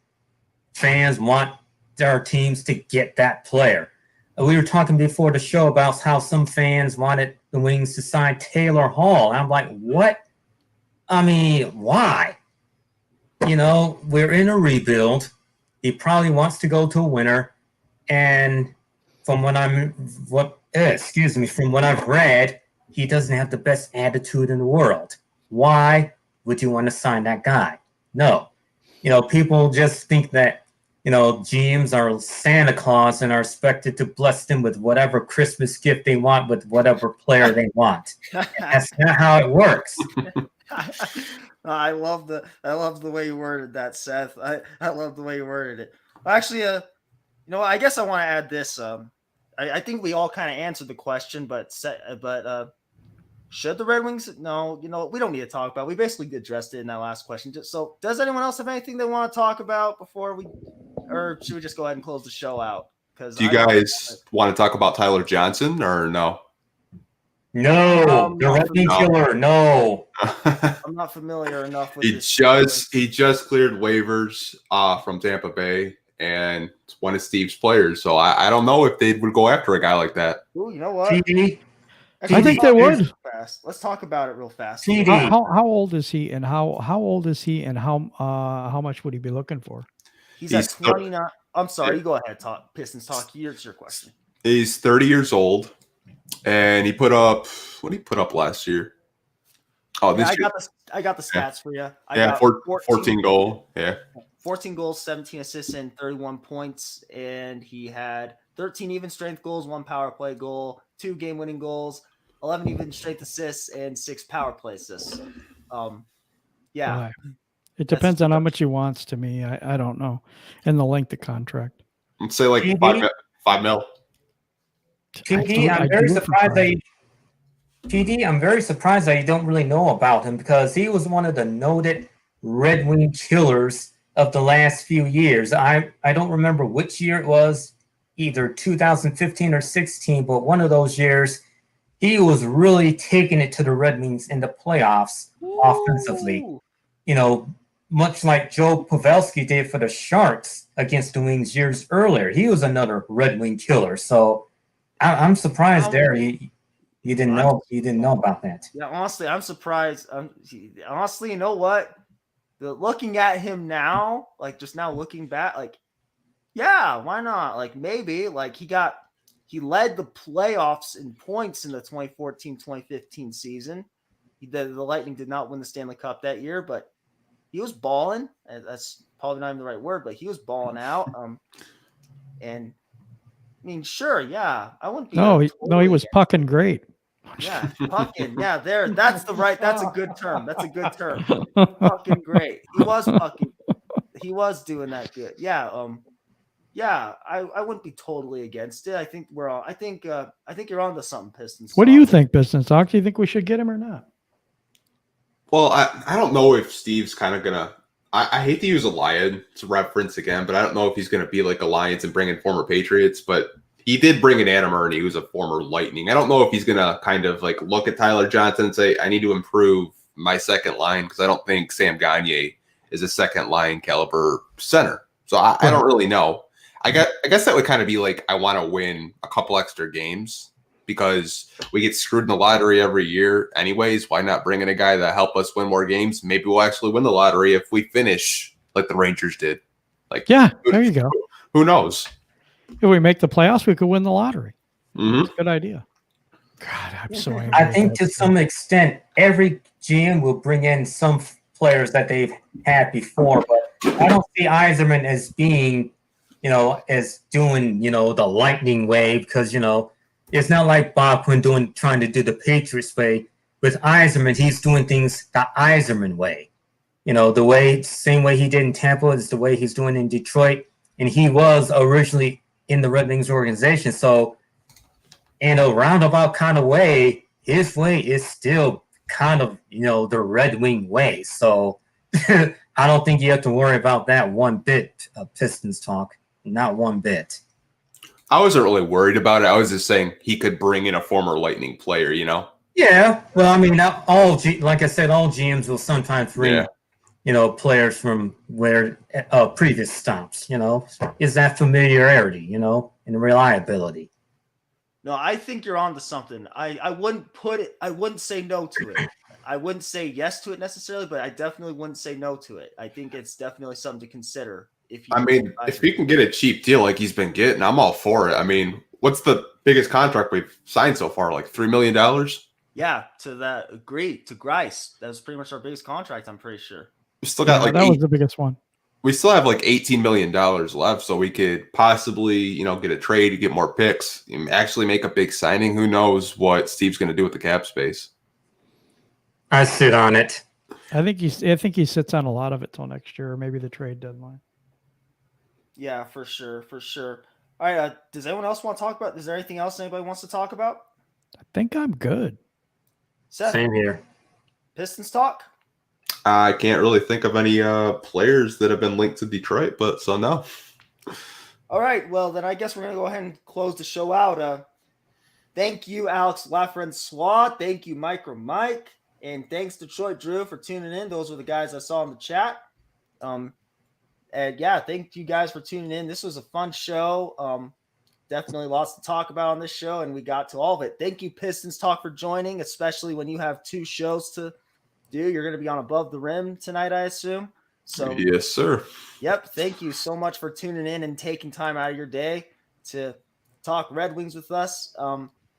S3: fans want their teams to get that player. We were talking before the show about how some fans wanted the Wings to sign Taylor Hall. And I'm like, what? I mean, why? We're in a rebuild. He probably wants to go to a winner. And from what I've read, he doesn't have the best attitude in the world. Why would you want to sign that guy? No. People just think that, GMs are Santa Claus and are expected to bless them with whatever Christmas gift they want with whatever player they want. That's not how it works.
S1: I love the way you worded that, Seth. I love the way you worded it. Actually, I guess I want to add this. I think we all kind of answered the question, but should the Red Wings? No, we don't need to talk about it. We basically addressed it in that last question. So, does anyone else have anything they want to talk about before we, or should we just go ahead and close the show out?
S4: Do you guys want to talk about Tyler Johnson or no?
S3: No, the Red Wing killer. No,
S1: I'm not familiar enough with
S4: he just cleared waivers from Tampa Bay, and it's one of Steve's players. So I don't know if they would go after a guy like that.
S1: Ooh, you know what?
S2: I think they would.
S1: Let's talk about it real fast.
S2: How old is he, and how old is he, and how much would he be looking for?
S1: He's at 29. I'm sorry. You go ahead. Pistons talk. Here's your question.
S4: He's 30 years old, and he put up what did he put up last year? Oh, this year.
S1: I got the stats for you. I
S4: got 14 goal. Yeah.
S1: 14 goals, 17 assists, and 31 points. And he had 13 even strength goals, 1 power play goal, 2 game-winning goals, 11 even strength assists, and 6 power play assists. Yeah.
S2: It depends on how much he wants. To me, I don't know, and the length of contract.
S4: Let's say like $5 million.
S3: TD, I'm very surprised that you don't really know about him, because he was one of the noted Red Wing killers of the last few years. I don't remember which year it was, either 2015 or 16, but one of those years, he was really taking it to the Red Wings in the playoffs offensively. Much like Joe Pavelski did for the Sharks against the Wings years earlier. He was another Red Wing killer. So I'm surprised there you didn't know about that.
S1: Yeah, honestly, I'm surprised. Honestly, you know what? Looking at him now, like just now looking back, like, yeah, why not? Like maybe, like he led the playoffs in points in the 2014-2015 season. The Lightning did not win the Stanley Cup that year, but he was balling. That's probably not even the right word, but he was balling out. And I mean, sure, yeah, I wouldn't be.
S2: No, he was pucking great.
S1: Yeah, pucking. Yeah, that's a good term. That's a good term. Pucking great. He was pucking. He was doing that good. Yeah. Yeah, I wouldn't be totally against it. I think I think you're onto something, Pistons.
S2: What do you think, Pistons Talk? Do you think we should get him or not?
S4: Well, I don't know if Steve's kind of gonna. I hate to use a Lion to reference again, but I don't know if he's gonna be like a Lions and bring in former Patriots. But he did bring in Adam Ernie, who's a former Lightning. I don't know if he's gonna kind of like look at Tyler Johnson and say, I need to improve my second line, because I don't think Sam Gagner is a second line caliber center. So I don't really know. I guess that would kind of be like, I want to win a couple extra games because we get screwed in the lottery every year anyways. Why not bring in a guy that help us win more games? Maybe we'll actually win the lottery if we finish like the Rangers did. Like,
S2: yeah, there you go.
S4: Who knows?
S2: If we make the playoffs, we could win the lottery.
S4: Mm-hmm.
S2: That's a good idea. God, I'm so angry.
S3: I think to some extent, every GM will bring in some players that they've had before, but I don't see Yzerman as being, as doing, the lightning way because, it's not like Bob Quinn trying to do the Patriots way. With Yzerman, he's doing things the Yzerman way. Same way he did in Tampa is the way he's doing in Detroit. And he was originally in the Red Wings organization. So in a roundabout kind of way, his way is still kind of, the Red Wing way. So I don't think you have to worry about that one bit of Pistons talk. Not one bit.
S4: I wasn't really worried about it. I was just saying he could bring in a former Lightning player,
S3: Yeah. Well, I mean, like I said, all GMs will sometimes bring, players from where previous stops, is that familiarity, and reliability.
S1: No, I think you're onto something. I wouldn't say no to it. I wouldn't say yes to it necessarily, but I definitely wouldn't say no to it. I think it's definitely something to consider.
S4: If you can get a cheap deal like he's been getting, I'm all for it. I mean, what's the biggest contract we've signed so far? Like $3 million?
S1: Yeah, to Grice. That was pretty much our biggest contract, I'm pretty sure.
S4: We still got
S2: that was the biggest one.
S4: We still have like $18 million left, so we could possibly, get a trade, get more picks, and actually make a big signing. Who knows what Steve's going to do with the cap space?
S3: I sit on it.
S2: I think he sits on a lot of it till next year, or maybe the trade deadline.
S1: Yeah, for sure. All right, does anyone else want to talk about? Is there anything else anybody wants to talk about?
S2: I think I'm good.
S1: Seth,
S3: same here.
S1: Pistons talk?
S4: I can't really think of any players that have been linked to Detroit, but so no.
S1: All right, well, then I guess we're going to go ahead and close the show out. Thank you, Alex Lafrancois. Thank you, Micro Mike. And thanks, Detroit Drew, for tuning in. Those were the guys I saw in the chat. And yeah, thank you guys for tuning in. This was a fun show. Definitely lots to talk about on this show, and we got to all of it. Thank you, Pistons Talk, for joining, especially when you have 2 shows to do. You're going to be on Above the Rim tonight, I assume. So
S4: yes, sir.
S1: Yep. Thank you so much for tuning in and taking time out of your day to talk Red Wings with us.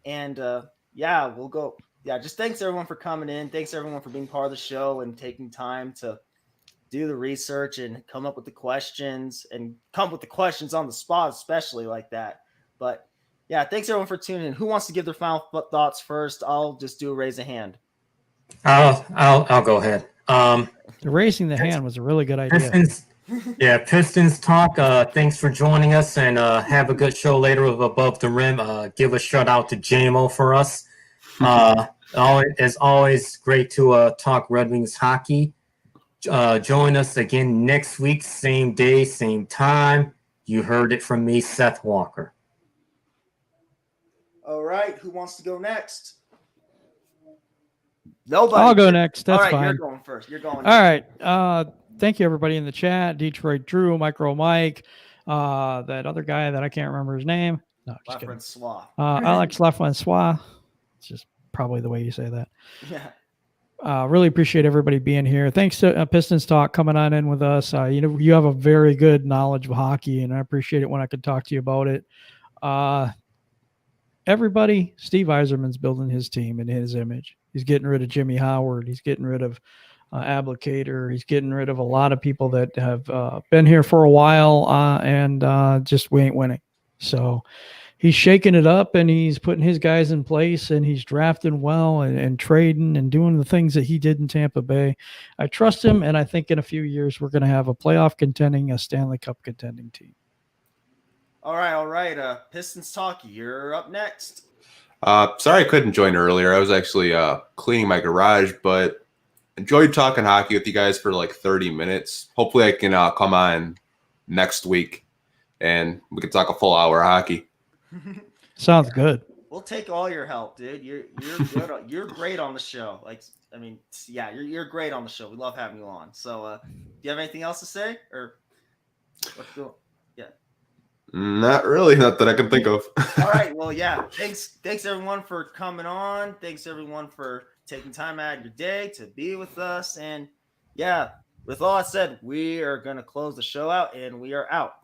S1: Yeah, we'll go. Yeah, just thanks everyone for coming in. Thanks everyone for being part of the show and taking time to do the research and come up with the questions on the spot, especially like that. But yeah, thanks everyone for tuning in. Who wants to give their final thoughts first? I'll just do a raise a hand.
S3: I'll go ahead.
S2: Raising the hand was a really good idea.
S3: Pistons Talk. Thanks for joining us, and have a good show later with Above the Rim. Give a shout out to JMO for us. As always, great to talk Red Wings hockey. Join us again next week, same day, same time. You heard it from me, Seth Walker.
S1: All right, who wants to go next? Nobody.
S2: I'll go next. That's
S1: all right,
S2: fine.
S1: You're going first. All
S2: right. Thank you, everybody in the chat. Detroit Drew, Micro Mike, that other guy that I can't remember his name. No, just kidding. Alex Lafrancois. It's just probably the way you say that.
S1: Yeah.
S2: Really appreciate everybody being here. Thanks to Pistons Talk coming on in with us. You have a very good knowledge of hockey, and I appreciate it when I could talk to you about it. Everybody, Steve Yzerman's building his team in his image. He's getting rid of Jimmy Howard. He's getting rid of Abdicator. He's getting rid of a lot of people that have been here for a while and just we ain't winning. So he's shaking it up, and he's putting his guys in place, and he's drafting well and trading and doing the things that he did in Tampa Bay. I trust him, and I think in a few years we're going to have a playoff contending, a Stanley Cup contending team.
S1: All right. Pistons Talk, you're up next.
S4: Sorry I couldn't join earlier. I was actually cleaning my garage, but enjoyed talking hockey with you guys for like 30 minutes. Hopefully I can come on next week, and we can talk a full hour of hockey.
S2: Sounds good.
S1: We'll take all your help, dude. You're good. You're great on the show. You're great on the show. We love having you on. So, do you have anything else to say, or what's going? Yeah.
S4: Not really. Not that I can think of.
S1: All right. Well, yeah. Thanks everyone for coming on. Thanks everyone for taking time out of your day to be with us. And yeah, with all that said, we are going to close the show out, and we are out.